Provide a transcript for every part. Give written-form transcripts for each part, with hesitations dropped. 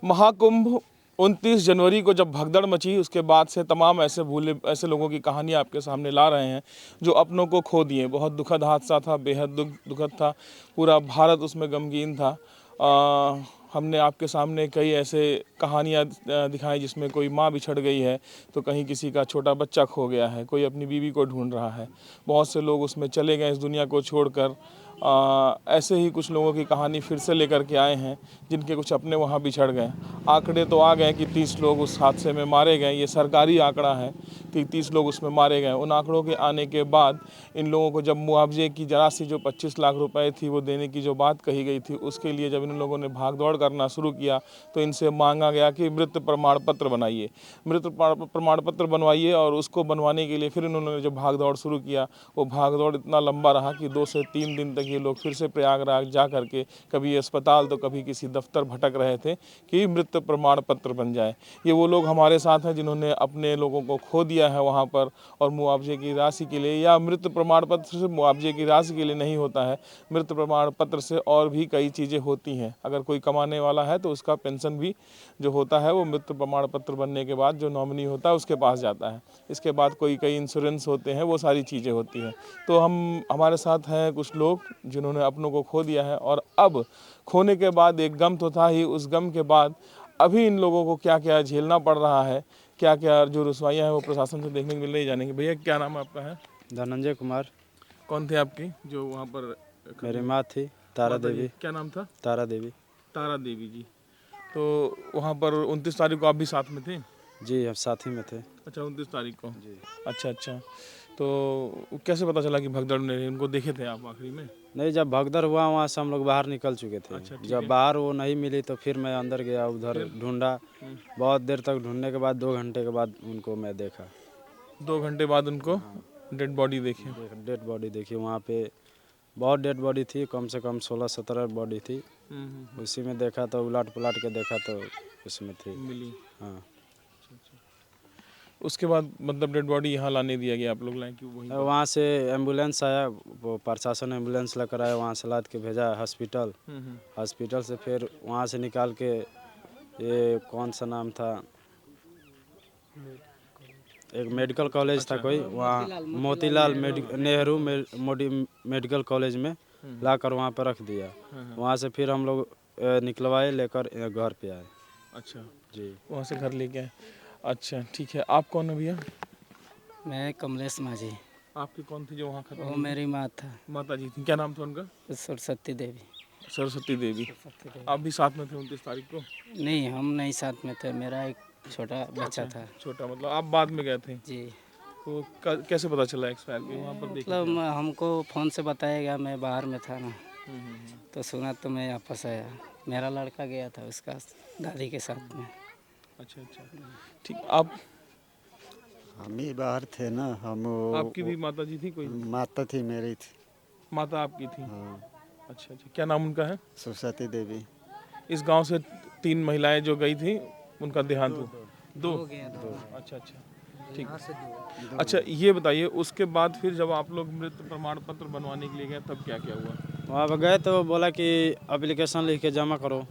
महाकुंभ 29 जनवरी को जब भगदड़ मची, उसके बाद से तमाम ऐसे लोगों की कहानी आपके सामने ला रहे हैं जो अपनों को खो दिए। बहुत दुखद हादसा था, बेहद दुखद था, पूरा भारत उसमें गमगीन था। हमने आपके सामने कई ऐसे कहानियाँ दिखाई जिसमें कोई माँ बिछड़ गई है, तो कहीं किसी का छोटा बच्चा खो गया है, कोई अपनी बीवी को ढूंढ रहा है, बहुत से लोग उसमें चले गए इस दुनिया को छोड़कर। ऐसे ही कुछ लोगों की कहानी फिर से लेकर के आए हैं जिनके कुछ अपने वहाँ बिछड़ गए। आंकड़े तो आ गए कि 30 लोग उस हादसे में मारे गए, ये सरकारी आंकड़ा है कि 30 लोग उसमें मारे गए। उन आंकड़ों के आने के बाद इन लोगों को जब मुआवजे की जरा सी जो 25 लाख रुपए थी वो देने की जो बात कही गई थी, उसके लिए जब इन लोगों ने भाग दौड़ करना शुरू किया तो इनसे मांगा गया कि मृत्यु प्रमाण पत्र बनाइए, मृत्यु प्रमाण पत्र बनवाइए। और उसको बनवाने के लिए फिर इन्होंने जो भाग दौड़ शुरू किया, वो भाग दौड़ इतना लंबा रहा कि 2 से 3 दिन तक ये लोग फिर से प्रयागराज जा करके कभी अस्पताल तो कभी किसी दफ्तर भटक रहे थे कि मृत्यु प्रमाण पत्र बन जाए। ये वो लोग हमारे साथ हैं जिन्होंने अपने लोगों को खो दिया है वहाँ पर, और मुआवजे की राशि के लिए, या मृत्यु प्रमाण पत्र से मुआवजे की राशि के लिए नहीं होता है, मृत्यु प्रमाण पत्र से और भी कई चीज़ें होती हैं। अगर कोई कमाने वाला है तो उसका पेंशन भी जो होता है वो मृत्यु प्रमाण पत्र बनने के बाद जो नॉमिनी होता है उसके पास जाता है। इसके बाद कई इंश्योरेंस होते हैं, वो सारी चीज़ें होती हैं। तो हमारे साथ हैं कुछ लोग जिन्होंने अपनों को खो दिया है, और अब खोने के बाद एक गम तो था ही, उस गम के बाद अभी इन लोगों को क्या क्या झेलना पड़ रहा है, क्या क्या जो रुसवाइयाँ हैं वो प्रशासन से देखने को मिल रही जानेंगे। भैया क्या नाम है आपका? है धनंजय कुमार। कौन थे आपकी जो वहाँ पर? मेरी माँ थी तारा देवी। क्या नाम था? तारा देवी। तारा देवी जी। तो वहाँ पर 29 तारीख को आप भी साथ में थे? जी हम साथ ही में थे। अच्छा, 29 तारीख को। जी। अच्छा। तो कैसे पता चला कि भगदड़ ने, उनको देखे थे आप आखिरी में? नहीं, जब भगदड़ हुआ वहाँ से हम लोग बाहर निकल चुके थे। अच्छा, ठीक जब है। बाहर वो नहीं मिली तो फिर मैं अंदर गया, उधर ढूंढा। बहुत देर तक ढूंढने के बाद 2 घंटे के बाद उनको मैं देखा। 2 घंटे बाद उनको डेड बॉडी देखी? डेड बॉडी देखी वहाँ पे। बहुत डेड बॉडी थी, कम से कम 16-17 बॉडी थी। उसी में देखा तो उलट पुलट के देखा तो उसमें थी मिली। हाँ। उसके बाद मतलब डेड बॉडी यहाँ लाने दिया गया, आप लोग लाए कि वहीं? वहाँ से एम्बुलेंस आया, वो प्रशासन एम्बुलेंस लेकर आया, वहाँ से लाद के भेजा हॉस्पिटल। हॉस्पिटल से फिर वहाँ से निकाल के, ये कौन सा नाम था, एक मेडिकल कॉलेज था कोई, वहाँ मोतीलाल नेहरू मेडिकल कॉलेज में लाकर वहाँ पर रख दिया। वहाँ से फिर हम लोग निकलवाए, लेकर घर पे आए। अच्छा जी, वहाँ से घर लेके आए। अच्छा ठीक है। आप कौन है भैया? मैं कमलेश माझी। आपकी कौन थी जो वहाँ खत्म वो हुई? मेरी माँ था, माता जी थी, क्या नाम था उनका? सरस्वती देवी। सरस्वती देवी। आप भी साथ में थे 29 तारीख को? नहीं, हम नहीं साथ में थे, मेरा एक छोटा बच्चा था। छोटा, मतलब आप बाद में गए थे? जी, तो कैसे पता चला एक्सपायर के वहाँ पर देखे मतलब थे? हमको फ़ोन से बताया गया, मैं बाहर में था ना, तो सुना तो मैं वापस आया। मेरा लड़का गया था उसका दादी के साथ में। अच्छा ठीक। आप? हम ही बाहर थे ना, हम आपकी भी माता जी थी कोई? माता थी मेरी थी। माता आपकी थी? हाँ, अच्छा, क्या नाम उनका है? सरस्वती देवी। इस गांव से 3 महिलाएं जो गई थी उनका देहांत हुआ? दो। अच्छा ठीक। अच्छा ये बताइए, उसके बाद फिर जब आप लोग मृत्यु प्रमाण पत्र बनवाने के लिए गए तब क्या क्या हुआ? वहाँ पर गए तो बोला कि एप्लीकेशन लिख के जमा करो।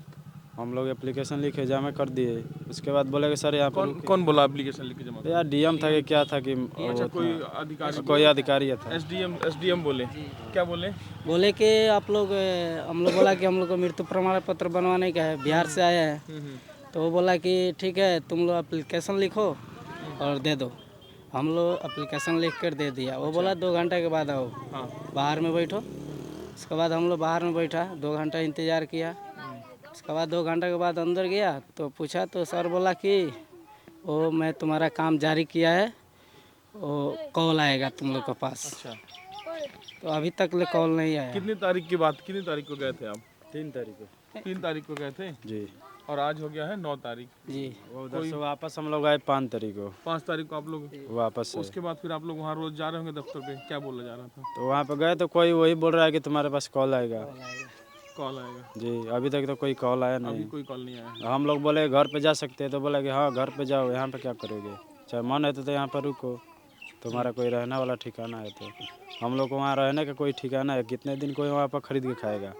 हम लोग एप्लीकेशन लिख के जमा कर दिए। उसके बाद बोले कि सर यहाँ पर कौन बोला एप्लीकेशन लिख के जमा करो? यार डीएम था कि क्या था कि अच्छा, कोई अधिकारी? कोई अधिकारी था। एसडीएम बोले? क्या बोले? बोले कि आप लोग, हम लोग बोला कि हम लोग को मृत्यु प्रमाण पत्र बनवाने का है, बिहार से आया है। तो वो बोला कि ठीक है, तुम लोग एप्लीकेशन लिखो और दे दो। हम लोग एप्लीकेशन लिख कर दे दिया। वो बोला 2 घंटे के बाद आओ, बाहर में बैठो। उसके बाद हम लोग बाहर में बैठा, 2 घंटा इंतज़ार किया। उसके बाद 2 घंटे के बाद अंदर गया तो पूछा, तो सर बोला कि वो मैं तुम्हारा काम जारी किया है, वो कॉल आएगा तुम लोग के पास। अच्छा, तो अभी तक ले कॉल नहीं आया। कितनी तारीख की बात, कितनी तारीख को गए थे आप? 3 तारीख को। 3 तारीख को गए थे? जी। और आज हो गया है 9 तारीख। जी, वो उधर से वापस हम लोग आए 5 तारीख को। 5 तारीख को आप लोग वापस से। उसके बाद फिर आप लोग वहाँ रोज जा रहे होंगे दफ्तर पे? क्या बोला जा रहा था? तो वहाँ पर गए तो कोई वही बोल रहा है कि तुम्हारे पास कॉल आएगा। कॉल आएगा? जी, अभी तक तो कोई कॉल आया अभी नहीं। कोई कॉल नहीं आया? हम लोग बोले घर पे जा सकते हैं, तो बोला कि हाँ घर पे जाओ, यहाँ पे क्या करोगे, चाहे मन है तो यहाँ पर रुको, तुम्हारा कोई रहने वाला ठिकाना है। तो हम लोग को वहाँ रहने का कोई ठिकाना है, कितने दिन कोई वहाँ पर खरीद के खाएगा।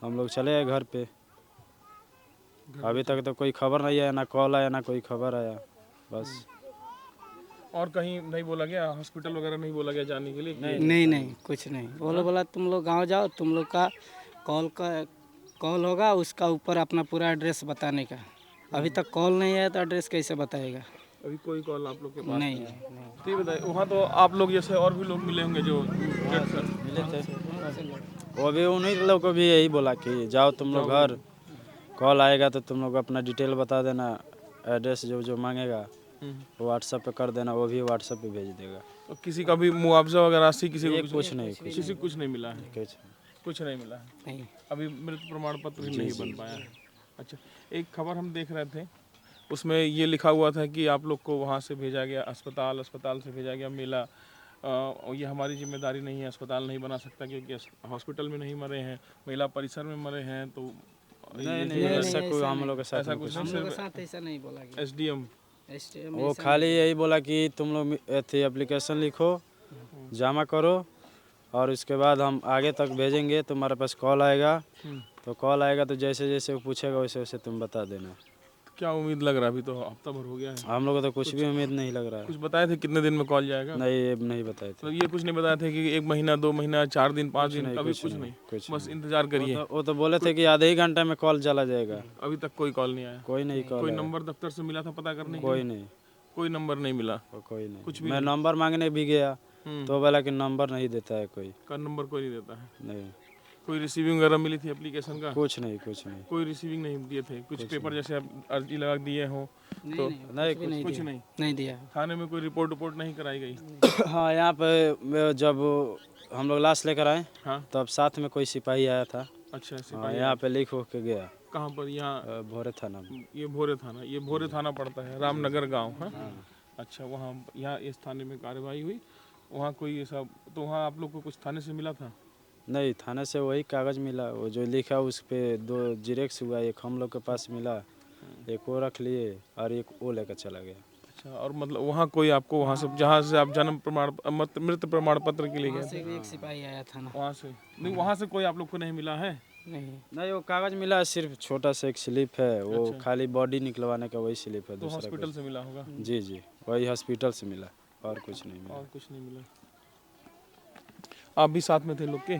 हम लोग चले गए घर पे। अभी तक तो कोई खबर नहीं आया, ना कॉल आया ना कोई खबर आया बस। और कहीं नहीं बोला गया, हॉस्पिटल वगैरह नहीं बोला गया जाने के लिए? नहीं कुछ नहीं। वो लोग बोला तुम लोग गांव जाओ, तुम लोग का कॉल होगा, उसका ऊपर अपना पूरा एड्रेस बताने का। अभी तक कॉल नहीं आया तो एड्रेस कैसे बताएगा? अभी कोई कॉल आप लोग के पास नहीं तो ये बताइए, वहाँ तो आप लोग जैसे और भी लोग मिले होंगे जो मिले थे, वो भी उन्हीं लोग को भी यही बोला कि जाओ तुम लोग घर, कॉल आएगा तो तुम लोग अपना डिटेल बता देना, एड्रेस जो जो मांगेगा वो व्हाट्सएप पे कर देना, वो भी व्हाट्सएप पे भेज देगा। तो किसी का भी मुआवजा वगैरह राशि किसी ये को कुछ नहीं, किसी को कुछ नहीं मिला है? कुछ कुछ नहीं मिला है नहीं। अभी मृत्यु प्रमाण पत्र ही नहीं बन पाया है। अच्छा, एक खबर हम देख रहे थे, उसमें ये लिखा हुआ था कि आप लोग को वहाँ से भेजा गया अस्पताल, अस्पताल से भेजा गया मेला। ये हमारी जिम्मेदारी नहीं है, अस्पताल नहीं बना सकता क्योंकि हॉस्पिटल में नहीं मरे हैं, मेला परिसर में मरे हैं। तो नहीं ऐसा कोई हम लोग के साथ ऐसा नहीं कुछ हम नहीं। लोग के साथ ऐसा नहीं बोला गया। एसडीएम STM वो खाली यही बोला कि तुम लोग अथी एप्लीकेशन लिखो, जमा करो और उसके बाद हम आगे तक भेजेंगे, तुम्हारे पास कॉल आएगा, तो कॉल आएगा तो जैसे जैसे वो पूछेगा वैसे वैसे तुम बता देना। क्या उम्मीद लग रहा है? अभी तो हफ्ता भर हो गया है। हम लोग को तो कुछ भी उम्मीद नहीं लग रहा है। कुछ बताए थे कितने दिन में कॉल जाएगा? नहीं, ये नहीं बताए थे। तो ये कुछ नहीं बताया थे कि 1 महीना, 2 महीना, 4 दिन, 5 दिन? कभी कुछ नहीं, कुछ बस इंतजार करिए। वो तो बोले थे कि आधे ही घंटे में कॉल चला जाएगा। अभी तक कोई कॉल नहीं आया? कोई नहीं कॉल कोई आया। नंबर दफ्तर से मिला था पता करने के कोई लिए? नहीं, कोई नंबर नहीं मिला? कोई नहीं। कुछ भी मैं नंबर मांगने भी गया तो बोला कि नंबर नहीं देता है कोई। का नंबर कोई नहीं देता है? नहीं, कोई रिसीविंग वगैरह मिली थी एप्लीकेशन का? कुछ नहीं। कोई रिसीविंग नहीं दिए थे? कुछ पेपर जैसे आप अर्जी लगा दिए हो तो? नहीं कुछ नहीं। नहीं दिया। थाने में कोई रिपोर्ट नहीं कराई गई? हाँ, यहाँ पे जब हम लोग लाश लेकर आए हाँ, तब साथ में कोई सिपाही आया था। अच्छा हाँ, सिपाही। यहाँ पे लिख हो के गया, कहाँ पर? यहाँ भोरे थाना में। ये भोरे थाना पड़ता है, रामनगर गांव है। अच्छा, वहाँ यहाँ इस थाने में कार्रवाई हुई, वहाँ कोई ऐसा तो वहाँ आप लोग को कुछ थाने से मिला था? नहीं, थाने से वही कागज़ मिला, वो जो लिखा उस पे 2 जिरेक्स हुआ, एक हम लोग के पास मिला, एक वो रख लिए और एक वो लेकर चला गया। अच्छा, और मतलब वहाँ कोई आपको वहाँ से जहाँ से आप जन्म प्रमाण मृत्यु प्रमाण पत्र के लिए गए थे, एक सिपाही आया था ना। वहाँ से नहीं, वहाँ से कोई आप लोग को नहीं मिला है? नहीं, वो कागज़ मिला, सिर्फ छोटा सा एक स्लिप है, वो खाली बॉडी निकलवाने का वही स्लिप है, तो दूसरा हॉस्पिटल से मिला होगा? जी, वही हॉस्पिटल से मिला और कुछ नहीं मिला। और कुछ नहीं मिला। आप भी साथ में थे लोग के?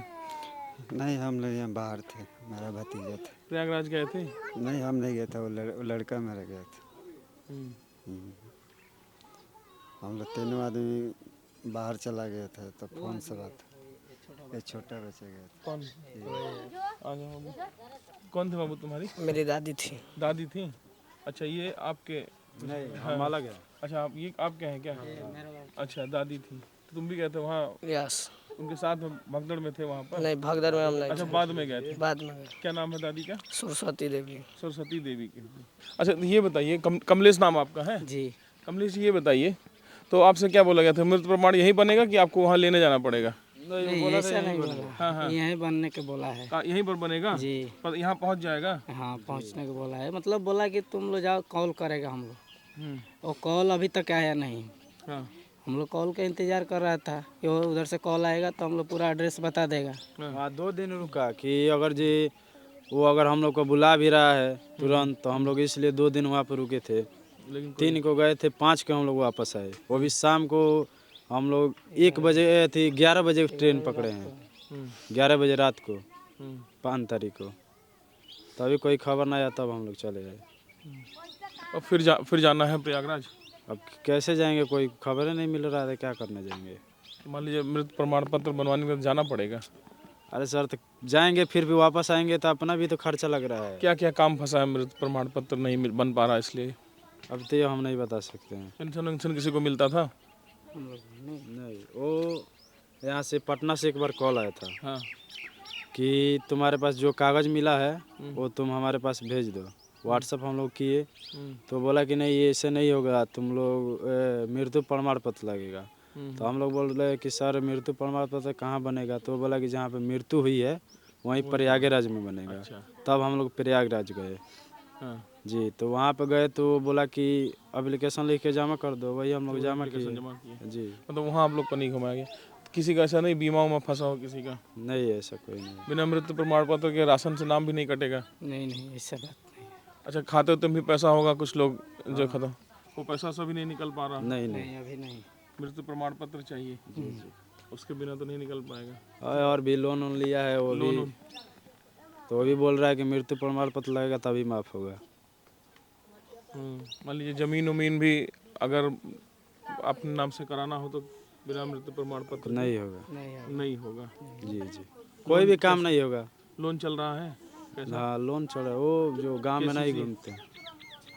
नहीं, हम लोग यहाँ बाहर थे, मेरा भतीजा था। प्रयागराज गए थे? नहीं, हम नहीं गए थे, वो लड़का मेरा गया था। हम लोग तीनों आदमी बाहर चला गया था तो फोन से बात, ये छोटा बच्चा गया था। कौन? आ जाओ बाबू। कौन थे बाबू तुम्हारी? मेरी दादी थी। दादी थी? अच्छा, ये आपके? नहीं, हम अलग है। अच्छा, आप ये आपके हैं क्या? अच्छा, दादी थी। तो तुम भी गए थे वहाँ यस। उनके साथ में भगदड़ में थे वहाँ पर? नहीं, भगदड़ में हम नहीं। अच्छा, बाद में गए थे? बाद में क्या नाम है दादी का? सरस्वती देवी। सरस्वती देवी की। अच्छा, तो ये बताइए, कमलेश नाम आपका है? जी। कमलेश जी, ये बताइए, तो आपसे क्या बोला गया था? मृत्यु प्रमाण यही बनेगा कि आपको वहाँ लेने जाना पड़ेगा? नहीं, ऐसा नहीं बोला। हाँ। यहीं बनने के बोला है। यहीं पर बनेगा? जी। पर यहाँ पहुँच जाएगा? हाँ, पहुँचने को बोला है, मतलब बोला कि तुम लोग जाओ, कॉल करेगा हम लोग। और कॉल अभी तक आया नहीं। हाँ। हम लोग कॉल का इंतजार कर रहा था कि वो उधर से कॉल आएगा तो हम लोग पूरा एड्रेस बता देगा। हाँ, 2 दिन रुका कि अगर जी वो अगर हम लोग को बुला भी रहा है तुरंत, तो हम लोग इसलिए 2 दिन वहाँ पर रुके थे। लेकिन 3 को गए थे, 5 को हम लोग वापस आए। वो भी शाम को हम लोग 1 बजे थी, 11 बजे ट्रेन पकड़े हैं, 11 बजे रात को, 5 तारीख को। तभी कोई खबर नहीं आया, तब हम लोग चले गए। और फिर जाना है प्रयागराज? अब कैसे जाएंगे, कोई खबर नहीं मिल रहा है, क्या करने जाएंगे? मान लीजिए मृत्यु प्रमाण पत्र बनवाने में जाना पड़ेगा। अरे सर, तो जाएंगे फिर भी वापस आएंगे तो अपना भी तो खर्चा लग रहा है। क्या क्या काम फंसा है मृत्यु प्रमाण पत्र नहीं बन पा रहा इसलिए? अब तो ये हम नहीं बता सकते हैं। पेंशन वेंशन किसी को मिलता था? नहीं, वो यहाँ से पटना से एक बार कॉल आया था हाँ। कि तुम्हारे पास जो कागज़ मिला है वो तुम हमारे पास भेज दो। व्हाट्सएप हम लोग किए तो बोला कि नहीं, ये ऐसे नहीं होगा, तुम लोग मृत्यु प्रमाण पत्र लगेगा। तो हम लोग बोल रहे कि सर मृत्यु प्रमाण पत्र कहाँ बनेगा? तो बोला कि जहाँ पे मृत्यु हुई है वहीं प्रयागराज में बनेगा। अच्छा। तब हम लोग प्रयागराज गए। हाँ। जी, तो वहाँ पे गए तो बोला कि एप्लीकेशन लिख के जमा कर दो। वही हम लोग जमा किए। जमा किए? जी। मतलब वहाँ आप लोग को नहीं घुमाया गया? किसी का ऐसा नहीं बीमा उमा फंसा हो किसी का? नहीं, ऐसा कोई नहीं। बिना मृत्यु प्रमाण पत्र के राशन से नाम भी नहीं कटेगा? नहीं, ऐसा बात नहीं। अच्छा, खाते हो तुम भी पैसा होगा कुछ लोग जो खत्म, वो पैसा सभी नहीं निकल पा रहा। नहीं नहीं। नहीं, अभी नहीं। मृत्यु प्रमाण पत्र चाहिए, उसके बिना तो नहीं निकल पाएगा। और भी लोन वोन लिया है वो भी, लोन तो वो भी बोल रहा है कि मृत्यु प्रमाण पत्र लगेगा तभी माफ होगा। मान लीजिए जमीन उमीन भी अगर अपने नाम से कराना हो तो बिना मृत्यु प्रमाण पत्र नहीं होगा। नहीं होगा। जी जी, कोई भी काम नहीं होगा। लोन चल रहा है कैसा? हाँ लोन चल रहा है, वो जो गांव में नहीं घूमते,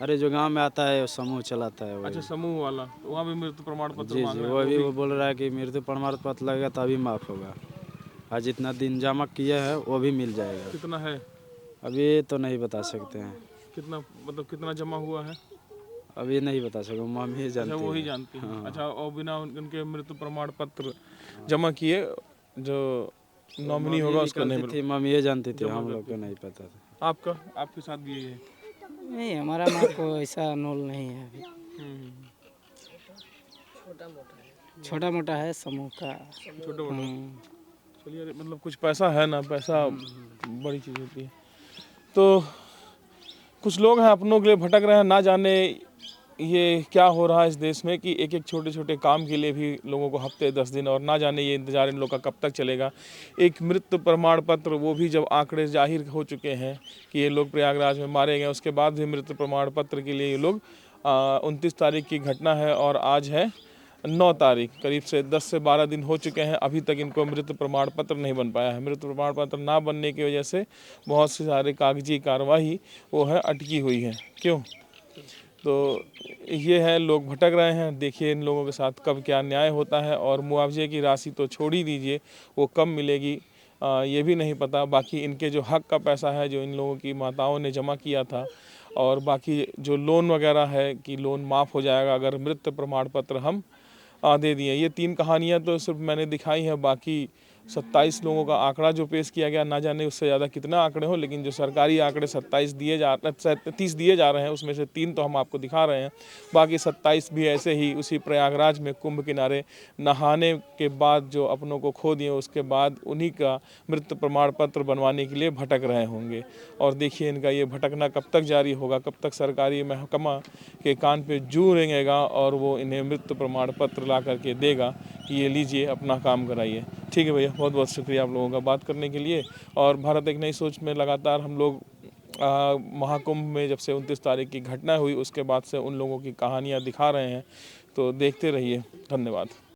अरे जो गांव में आता है वो समूह चलाता है अच्छा, वही। समूह वाला, तो वहाँ भी मृत्यु प्रमाण पत्र जी मांग जी, रहे वो हैं, भी वो बोल रहा है कि मृत्यु प्रमाण पत्र लगेगा तभी माफ होगा, और जितना दिन जमा किए हैं वो भी मिल जाएगा। कितना है? अभी तो नहीं बता सकते हैं, कितना मतलब कितना जमा हुआ है? अभी नहीं बता सकते, मम्मी अच्छा, जानती वो ही है। जानती है। हाँ। अच्छा, और बिना उनके मृत्यु प्रमाण पत्र जमा किए जो नॉमिनी होगा उसको नहीं थी, मम्मी ये जानती थी, हम लोग को नहीं पता था। आपका आपके साथ भी यही है? नहीं, हमारा माँ को ऐसा नोल नहीं है अभी। छोटा मोटा है समूह का। छोटे मोटे। चलिए, अरे मतलब कुछ पैसा है ना, पैसा बड़ी चीज़ होती है। तो कुछ लोग हैं अपनों के लिए भटक रहे हैं, ना जाने ये क्या हो रहा है इस देश में कि एक एक छोटे छोटे काम के लिए भी लोगों को हफ्ते 10 दिन, और ना जाने ये इंतज़ार इन लोग का कब तक चलेगा। एक मृत्यु प्रमाण पत्र, वो भी जब आंकड़े जाहिर हो चुके हैं कि ये लोग प्रयागराज में मारे गए, उसके बाद भी मृत्यु प्रमाण पत्र के लिए ये लोग 29 तारीख की घटना है और आज है 9 तारीख, करीब से 10 से 12 दिन हो चुके हैं, अभी तक इनको मृत्यु प्रमाण पत्र नहीं बन पाया है। मृत्यु प्रमाण पत्र ना बनने की वजह से बहुत से सारे कागजी कार्रवाई वो है अटकी हुई है। क्यों? तो ये है, लोग भटक रहे हैं। देखिए इन लोगों के साथ कब क्या न्याय होता है, और मुआवजे की राशि तो छोड़ ही दीजिए, वो कब मिलेगी ये भी नहीं पता। बाकी इनके जो हक का पैसा है जो इन लोगों की माताओं ने जमा किया था, और बाकी जो लोन वगैरह है कि लोन माफ़ हो जाएगा अगर मृत्यु प्रमाण पत्र हम दे दिए। ये 3 कहानियाँ तो सिर्फ मैंने दिखाई हैं, बाकी 27 लोगों का आंकड़ा जो पेश किया गया, ना जाने उससे ज़्यादा कितना आंकड़े हो, लेकिन जो सरकारी आंकड़े 30 दिए जा रहे हैं उसमें से 3 तो हम आपको दिखा रहे हैं। बाकी 27 भी ऐसे ही उसी प्रयागराज में कुंभ किनारे नहाने के बाद जो अपनों को खो दिए, उसके बाद उन्हीं का मृत्यु प्रमाण पत्र बनवाने के लिए भटक रहे होंगे। और देखिए इनका ये भटकना कब तक जारी होगा, कब तक सरकारी महकमा के कान पे जू रेंगेगा और वो इन्हें मृत्यु प्रमाण पत्र ला करके देगा कि ये लीजिए अपना काम कराइए। ठीक है भैया, बहुत बहुत शुक्रिया आप लोगों का बात करने के लिए। और भारत एक नई सोच में लगातार हम लोग महाकुंभ में जब से 29 तारीख की घटना हुई उसके बाद से उन लोगों की कहानियाँ दिखा रहे हैं, तो देखते रहिए। धन्यवाद।